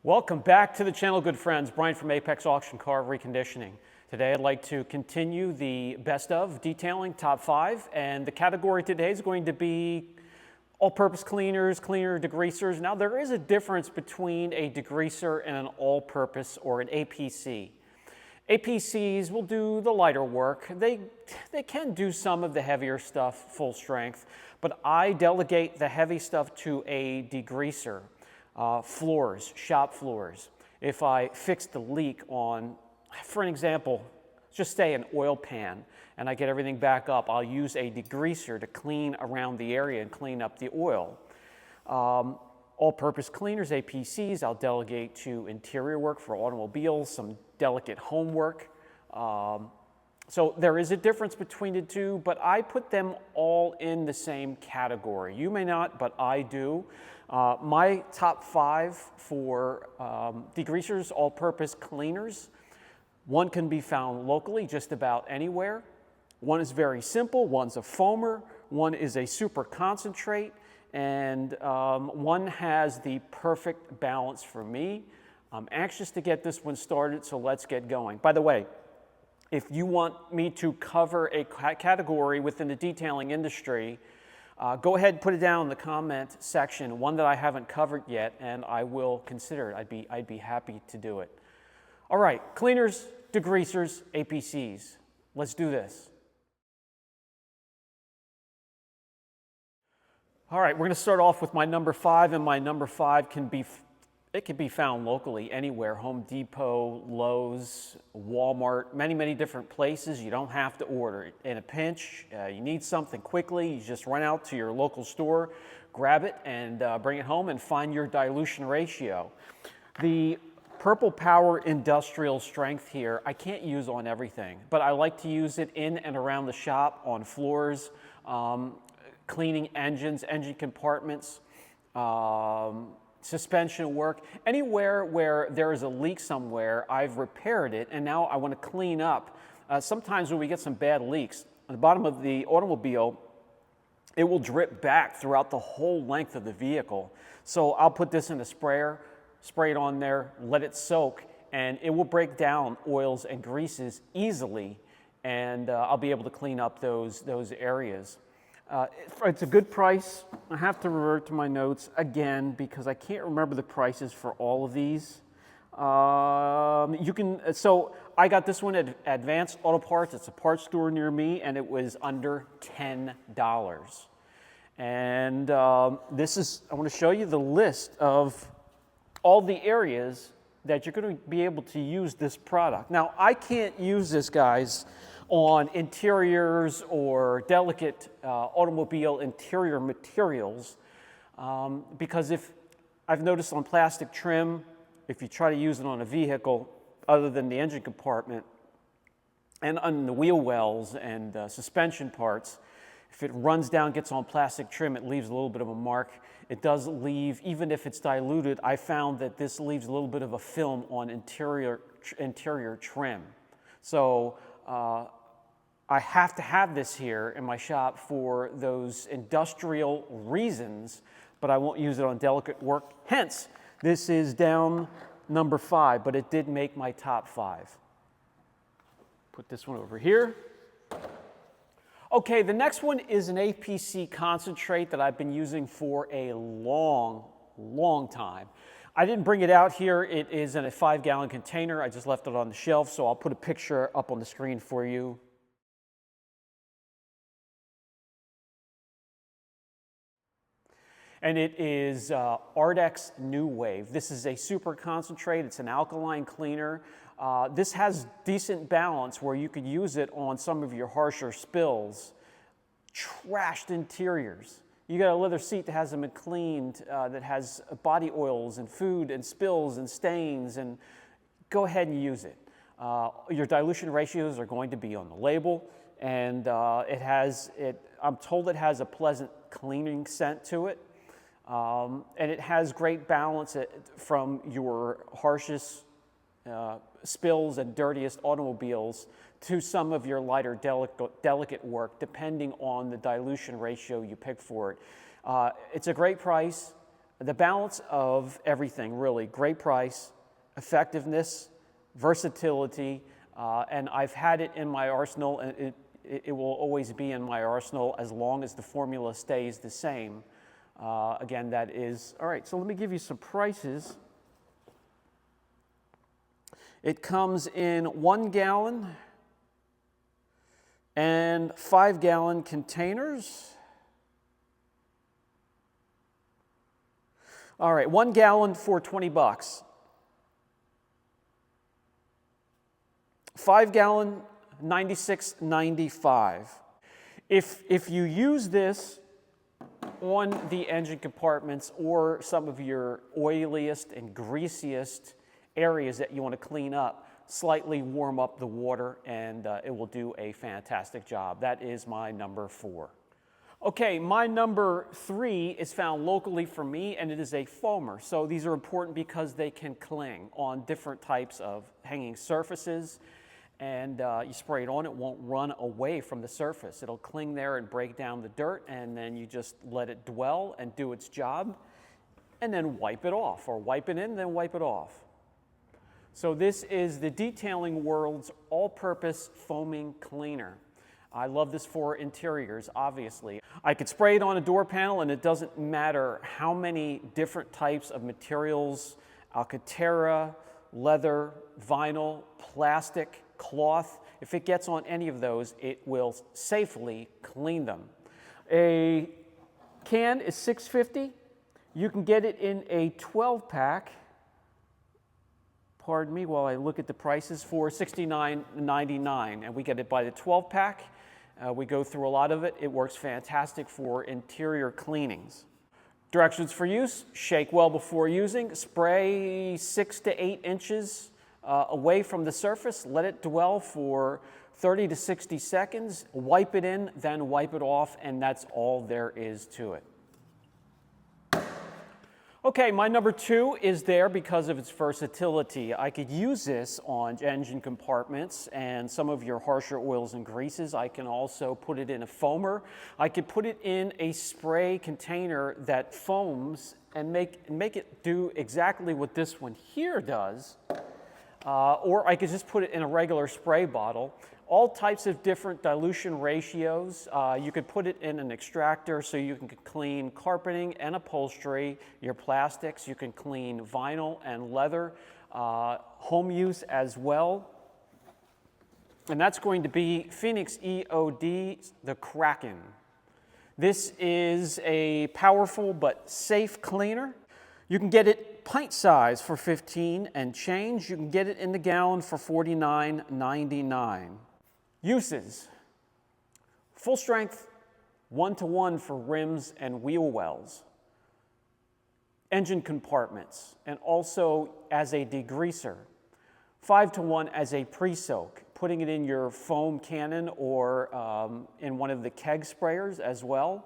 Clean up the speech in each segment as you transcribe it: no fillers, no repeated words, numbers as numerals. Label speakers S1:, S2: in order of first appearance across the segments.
S1: Welcome back to the channel, good friends. Brian from Apex Auction Car Reconditioning. Today I'd like to continue the best of detailing top 5, and the category today is going to be all-purpose cleaners, cleaner degreasers. Now there is a difference between a degreaser and an all-purpose or an APC. APCs will do the lighter work. They can do some of the heavier stuff full strength, but I delegate the heavy stuff to a degreaser. Floors, shop floors. If I fix the leak on, for an example, just say an oil pan, and I get everything back up, I'll use a degreaser to clean around the area and clean up the oil. All-purpose cleaners, APCs, I'll delegate to interior work for automobiles, some delicate homework. So there is a difference between the two, but I put them all in the same category. You may not, but I do. My top 5 for degreasers, all-purpose cleaners. One can be found locally just about anywhere. One is very simple, one's a foamer, one is a super concentrate, and one has the perfect balance for me. I'm anxious to get this one started, so let's get going. By the way, if you want me to cover a category within the detailing industry, go ahead and put it down in the comment section, one that I haven't covered yet, and I will consider it. I'd be happy to do it. All right, cleaners, degreasers, APCs. Let's do this. All right, we're going to start off with my number 5, and my number 5 can be found locally anywhere. Home Depot, Lowe's, Walmart, many different places. You don't have to order it. In a pinch, you need something quickly, you just run out to your local store, grab it, and bring it home and find your dilution ratio. The Purple Power Industrial Strength here, I can't use on everything, but I like to use it in and around the shop, on floors, cleaning engines, engine compartments, suspension work. Anywhere where there is a leak somewhere, I've repaired it, and now I want to clean up. Sometimes when we get some bad leaks, on the bottom of the automobile, it will drip back throughout the whole length of the vehicle. So I'll put this in a sprayer, spray it on there, let it soak, and it will break down oils and greases easily, and I'll be able to clean up those areas. It's a good price. I have to revert to my notes again because I can't remember the prices for all of these. So I got this one at Advanced Auto Parts. It's a parts store near me, and it was under $10. And I want to show you the list of all the areas that you're going to be able to use this product. Now, I can't use this, guys, on interiors or delicate automobile interior materials because if I've noticed on plastic trim, if you try to use it on a vehicle other than the engine compartment and on the wheel wells and suspension parts, if it runs down, gets on plastic trim, it leaves a little bit of a mark. It does leave, even if it's diluted, I found that this leaves a little bit of a film on interior trim. So I have to have this here in my shop for those industrial reasons, but I won't use it on delicate work. Hence, this is down number 5, but it did make my top 5. Put this one over here. Okay, the next one is an APC concentrate that I've been using for a long time. I didn't bring it out here. It is in a 5-gallon container. I just left it on the shelf, so I'll put a picture up on the screen for you. And it is Artex New Wave. This is a super concentrate. It's an alkaline cleaner. This has decent balance where you could use it on some of your harsher spills. Trashed interiors. You got a leather seat that hasn't been cleaned, that has body oils and food and spills and stains, and go ahead and use it. Your dilution ratios are going to be on the label, and I'm told it has a pleasant cleaning scent to it, and it has great balance from your harshest spills and dirtiest automobiles to some of your lighter delicate work, depending on the dilution ratio you pick for it. It's a great price. The balance of everything, really. Great price, effectiveness, versatility, and I've had it in my arsenal, and it will always be in my arsenal as long as the formula stays the same. Again, that is, all right, so let me give you some prices. It comes in 1 gallon and 5 gallon containers. All right, 1 gallon for 20 bucks. 5 gallon, $96.95. If you use this on the engine compartments or some of your oiliest and greasiest areas that you want to clean up, slightly warm up the water and it will do a fantastic job. That is my number 4. Okay, my number 3 is found locally for me, and it is a foamer. So these are important because they can cling on different types of hanging surfaces, and you spray it on, it won't run away from the surface. It'll cling there and break down the dirt, and then you just let it dwell and do its job, and then wipe it off, or wipe it in, then wipe it off. So this is the Detailing World's all-purpose foaming cleaner. I love this for interiors, obviously. I could spray it on a door panel, and it doesn't matter how many different types of materials, Alcantara, leather, vinyl, plastic, cloth. If it gets on any of those, it will safely clean them. A can is $6.50. You can get it in a 12-pack. Pardon me while I look at the prices, for $69.99, and we get it by the 12-pack. We go through a lot of it. It works fantastic for interior cleanings. Directions for use: shake well before using. Spray 6 to 8 inches away from the surface. Let it dwell for 30 to 60 seconds. Wipe it in, then wipe it off, and that's all there is to it. Okay, my number 2 is there because of its versatility. I could use this on engine compartments and some of your harsher oils and greases. I can also put it in a foamer. I could put it in a spray container that foams and make it do exactly what this one here does. Or I could just put it in a regular spray bottle. All types of different dilution ratios. You could put it in an extractor so you can clean carpeting and upholstery, your plastics. You can clean vinyl and leather, home use as well. And that's going to be Fenix EOD, the Kraken. This is a powerful but safe cleaner. You can get it pint size for $15 and change. You can get it in the gallon for $49.99. Uses: full strength 1-to-1 for rims and wheel wells, engine compartments, and also as a degreaser. 5-to-1 as a pre-soak, putting it in your foam cannon or in one of the keg sprayers as well.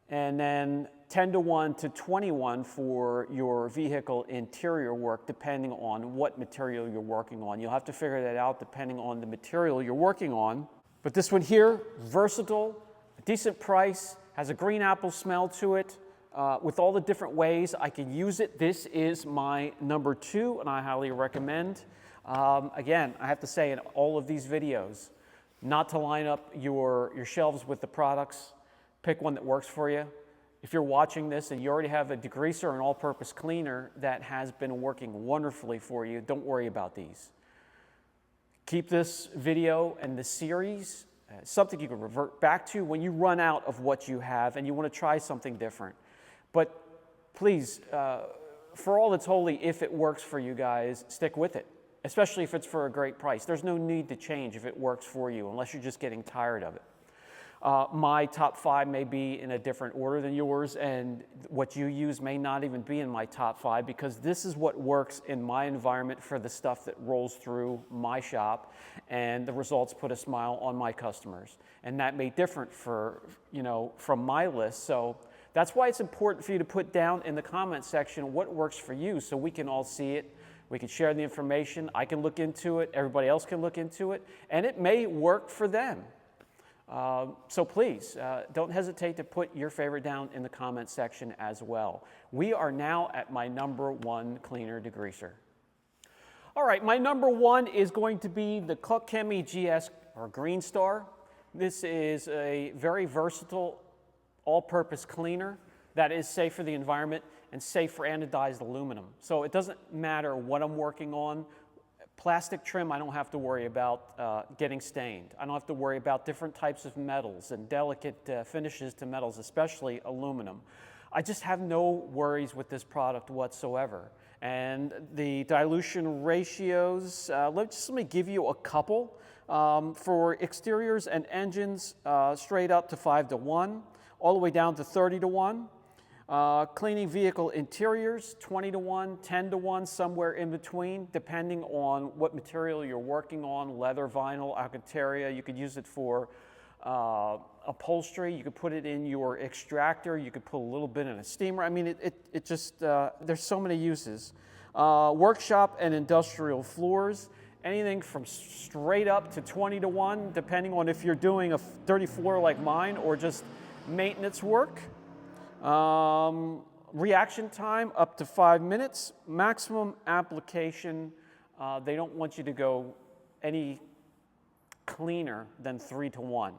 S1: And then 10-to-1 to 20-1 for your vehicle interior work, depending on what material you're working on. You'll have to figure that out depending on the material you're working on. But this one here, versatile, a decent price, has a green apple smell to it. With all the different ways I can use it, this is my number 2, and I highly recommend. Again, I have to say in all of these videos, not to line up your shelves with the products. Pick one that works for you. If you're watching this and you already have a degreaser or an all-purpose cleaner that has been working wonderfully for you, don't worry about these. Keep this video and the series something you can revert back to when you run out of what you have and you want to try something different. But please, for all that's holy, if it works for you guys, stick with it, especially if it's for a great price. There's no need to change if it works for you, unless you're just getting tired of it. My top 5 may be in a different order than yours, and what you use may not even be in my top 5, because this is what works in my environment for the stuff that rolls through my shop, and the results put a smile on my customers. And that may differ from my list. So that's why it's important for you to put down in the comment section what works for you, so we can all see it. We can share the information. I can look into it. Everybody else can look into it, and it may work for them. So please, don't hesitate to put your favorite down in the comment section as well. We are now at my #1 cleaner degreaser. All right, my #1 is going to be the Koch Chemie GS or Green Star. This is a very versatile all-purpose cleaner that is safe for the environment and safe for anodized aluminum. So it doesn't matter what I'm working on. Plastic trim, I don't have to worry about getting stained. I don't have to worry about different types of metals and delicate finishes to metals, especially aluminum. I just have no worries with this product whatsoever. And the dilution ratios, let me give you a couple. For exteriors and engines, straight up to 5:1, all the way down to 30:1. Cleaning vehicle interiors, 20:1, 10:1, somewhere in between, depending on what material you're working on, leather, vinyl, alcantara. You could use it for upholstery. You could put it in your extractor. You could put a little bit in a steamer. I mean, it just, there's so many uses. Workshop and industrial floors, anything from straight up to 20:1, depending on if you're doing a dirty floor like mine or just maintenance work. Reaction time up to 5 minutes. Maximum application, they don't want you to go any cleaner than 3:1.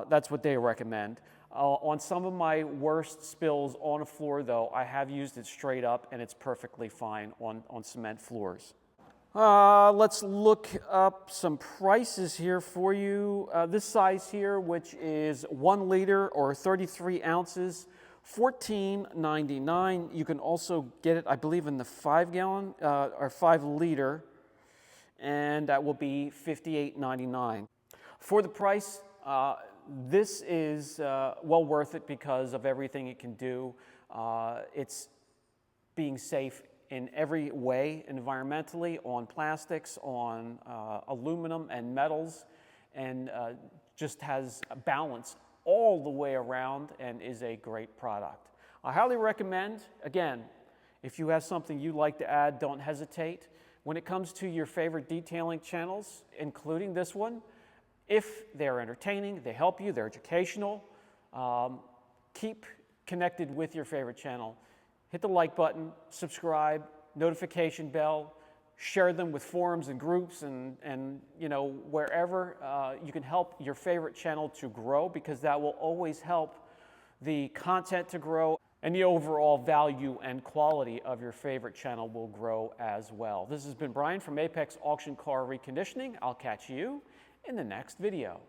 S1: That's what they recommend. On some of my worst spills on a floor, though, I have used it straight up, and it's perfectly fine on cement floors. Let's look up some prices here for you. This size here, which is 1 liter or 33 ounces, $14.99. You can also get it, I believe, in the 5-gallon or 5-liter, and that will be $58.99. For the price, this is well worth it because of everything it can do. It's being safe in every way, environmentally, on plastics, on aluminum and metals, and just has a balance all the way around and is a great product. I highly recommend, again, if you have something you'd like to add, don't hesitate. When it comes to your favorite detailing channels, including this one, if they're entertaining, they help you, they're educational, keep connected with your favorite channel. Hit the like button, subscribe, notification bell, share them with forums and groups and you know, wherever you can help your favorite channel to grow, because that will always help the content to grow and the overall value and quality of your favorite channel will grow as well. This has been Brian from Apex Auction Car Reconditioning. I'll catch you in the next video.